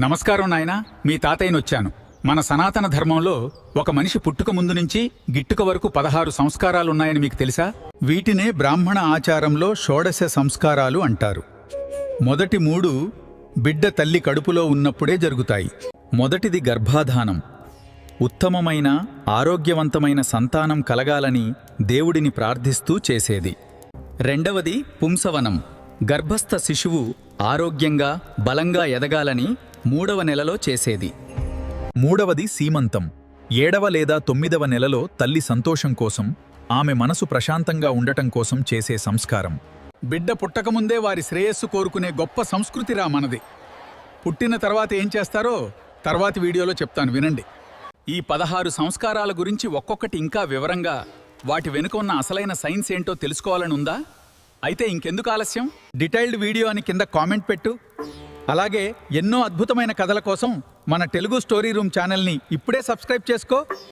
నమస్కారం నాయనా, మీ తాతయ్యనొచ్చాను. మన సనాతన ధర్మంలో ఒక మనిషి పుట్టుక ముందు నుంచి గిట్టుక వరకు 16 సంస్కారాలున్నాయని మీకు తెలుసా? వీటినే బ్రాహ్మణ ఆచారంలో షోడశ సంస్కారాలు అంటారు. మొదటి 3 బిడ్డ తల్లి కడుపులో ఉన్నప్పుడే జరుగుతాయి. మొదటిది గర్భాధానం. ఉత్తమమైన ఆరోగ్యవంతమైన సంతానం కలగాలని దేవుడిని ప్రార్థిస్తూ చేసేది. రెండవది పుంసవనం. గర్భస్థ శిశువు ఆరోగ్యంగా బలంగా ఎదగాలని 3వ నెలలో చేసేది. మూడవది సీమంతం. 7వ లేదా 9వ నెలలో తల్లి సంతోషం కోసం, ఆమె మనసు ప్రశాంతంగా ఉండటం కోసం చేసే సంస్కారం. బిడ్డ పుట్టకముందే వారి శ్రేయస్సు కోరుకునే గొప్ప సంస్కృతిరా మనది. పుట్టిన తర్వాత ఏం చేస్తారో తర్వాతి వీడియోలో చెప్తాను, వినండి. ఈ 16 సంస్కారాల గురించి ఒక్కొక్కటి ఇంకా వివరంగా, వాటి వెనుక ఉన్న అసలైన సైన్స్ ఏంటో తెలుసుకోవాలనుందా? అయితే ఇంకెందుకు ఆలస్యం, డీటెయిల్డ్ వీడియో అని కింద కామెంట్ పెట్టు. అలాగే ఎన్నో అద్భుతమైన కథల కోసం మన తెలుగు స్టోరీ రూమ్ ఛానల్ని ఇప్పుడే సబ్స్క్రైబ్ చేసుకో.